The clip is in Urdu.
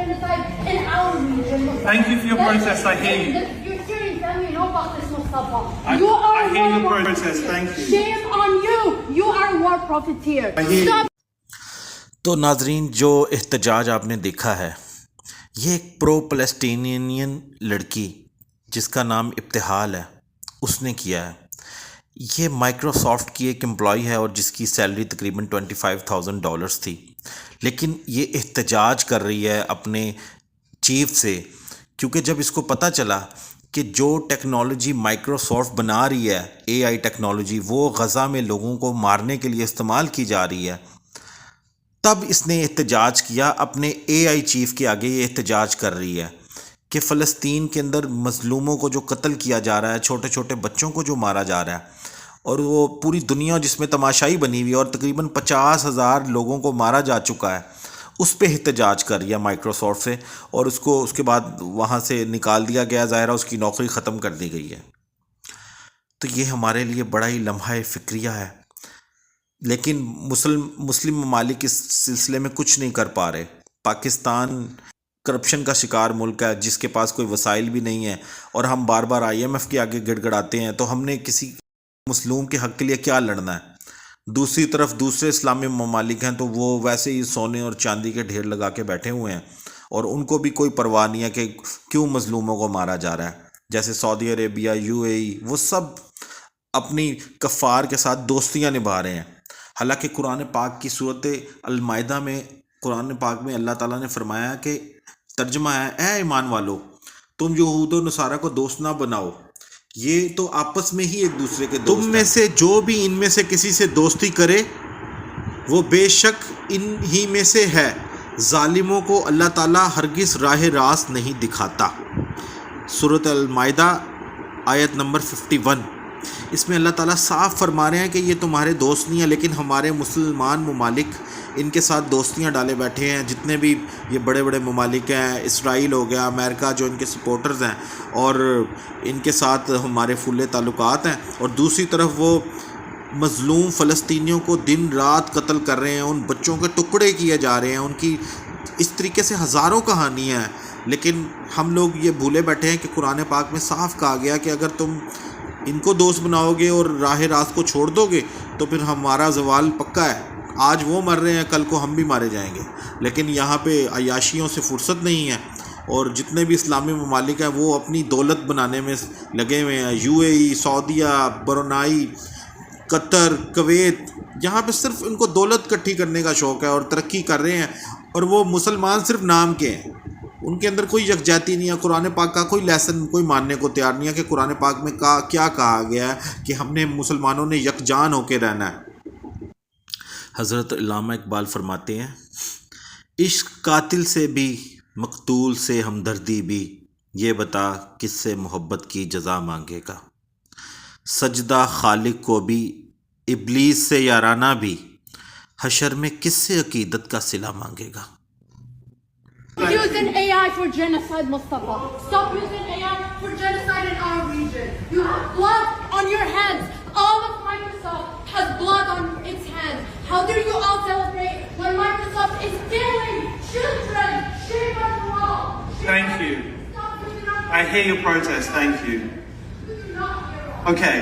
genocide in our region. Thank you for your protest. I hear you. Your Syrian family know about this, Mustafa. I hear your protest. Thank you. Shame on you. You are a war profiteer. Stop. تو ناظرین، جو احتجاج آپ نے دیکھا ہے، یہ ایک پرو فلسطینین لڑکی جس کا نام ابتحال ہے، اس نے کیا ہے۔ یہ مائکروسافٹ کی ایک امپلائی ہے اور جس کی سیلری تقریباً $25,000 تھی، لیکن یہ احتجاج کر رہی ہے اپنے چیف سے، کیونکہ جب اس کو پتہ چلا کہ جو ٹیکنالوجی مائکروسافٹ بنا رہی ہے، اے آئی ٹیکنالوجی، وہ غزہ میں لوگوں کو مارنے کے لیے استعمال کی جا رہی ہے، تب اس نے احتجاج کیا۔ اپنے اے آئی چیف کے آگے یہ احتجاج کر رہی ہے کہ فلسطین کے اندر مظلوموں کو جو قتل کیا جا رہا ہے، چھوٹے چھوٹے بچوں کو جو مارا جا رہا ہے، اور وہ پوری دنیا جس میں تماشائی بنی ہوئی ہے اور تقریباً 50,000 لوگوں کو مارا جا چکا ہے، اس پہ احتجاج کر رہی ہے مائکروسافٹ سے، اور اس کے بعد وہاں سے نکال دیا گیا، ظاہرہ اس کی نوکری ختم کر دی گئی ہے۔ تو یہ ہمارے لیے بڑا ہی لمحہ فکریہ ہے، لیکن مسلم ممالک اس سلسلے میں کچھ نہیں کر پا رہے۔ پاکستان کرپشن کا شکار ملک ہے جس کے پاس کوئی وسائل بھی نہیں ہے، اور ہم بار بار IMF کے آگے گڑ گڑاتے ہیں، تو ہم نے کسی مظلوم کے حق کے لیے کیا لڑنا ہے؟ دوسری طرف دوسرے اسلامی ممالک ہیں تو وہ ویسے ہی سونے اور چاندی کے ڈھیر لگا کے بیٹھے ہوئے ہیں، اور ان کو بھی کوئی پرواہ نہیں ہے کہ کیوں مظلوموں کو مارا جا رہا ہے۔ جیسے سعودی عربیہ، UAE، وہ سب اپنی کفار کے ساتھ دوستیاں نبھا رہے ہیں۔ حالانکہ قرآن پاک کی سورۃ المائدہ میں، قرآن پاک میں اللہ تعالیٰ نے فرمایا کہ ترجمہ ہے، اے ایمان والو، تم یہود و نصارہ کو دوست نہ بناؤ، یہ تو آپس میں ہی ایک دوسرے کے دوست ہیں۔ تم میں سے جو بھی ان میں سے کسی سے دوستی کرے وہ بے شک ان ہی میں سے ہے، ظالموں کو اللہ تعالیٰ ہرگز راہ راست نہیں دکھاتا۔ سورۃ المائدہ آیت نمبر 51۔ اس میں اللہ تعالیٰ صاف فرما رہے ہیں کہ یہ تمہارے دوست نہیں ہیں، لیکن ہمارے مسلمان ممالک ان کے ساتھ دوستیاں ڈالے بیٹھے ہیں۔ جتنے بھی یہ بڑے بڑے ممالک ہیں، اسرائیل ہو گیا، امریکہ جو ان کے سپورٹرز ہیں، اور ان کے ساتھ ہمارے پھولے تعلقات ہیں، اور دوسری طرف وہ مظلوم فلسطینیوں کو دن رات قتل کر رہے ہیں، ان بچوں کے ٹکڑے کیے جا رہے ہیں، ان کی اس طریقے سے ہزاروں کہانیاں ہیں۔ لیکن ہم لوگ یہ بھولے بیٹھے ہیں کہ قرآن پاک میں صاف کہا گیا کہ اگر تم ان کو دوست بناؤ گے اور راہ راست کو چھوڑ دو گے تو پھر ہمارا زوال پکا ہے۔ آج وہ مر رہے ہیں، کل کو ہم بھی مارے جائیں گے۔ لیکن یہاں پہ عیاشیوں سے فرصت نہیں ہے، اور جتنے بھی اسلامی ممالک ہیں وہ اپنی دولت بنانے میں لگے ہوئے ہیں۔ UAE، سعودیہ، برونائی، قطر، کویت، یہاں پہ صرف ان کو دولت اکٹھی کرنے کا شوق ہے اور ترقی کر رہے ہیں، اور وہ مسلمان صرف نام کے ہیں، ان کے اندر کوئی یکجہتی نہیں ہے۔ قرآن پاک کا کوئی لیسن کوئی ماننے کو تیار نہیں ہے کہ قرآن پاک میں کیا کہا گیا ہے کہ ہم نے مسلمانوں نے یکجان ہو کے رہنا ہے۔ حضرت علامہ اقبال فرماتے ہیں، عشق قاتل سے بھی، مقتول سے ہمدردی بھی، یہ بتا کس سے محبت کی جزا مانگے گا۔ سجدہ خالق کو بھی، ابلیس سے یارانہ بھی، حشر میں کس سے عقیدت کا صلہ مانگے گا۔ Using AI for genocide, Mustafa. Stop using AI for genocide in our region. You have blood on your hands. All of Microsoft has blood on its hands. How do you all celebrate when Microsoft is killing children? Shame on you all. Thank you. Stop using our I hear your protest. Thank you. You do not hear us. Okay.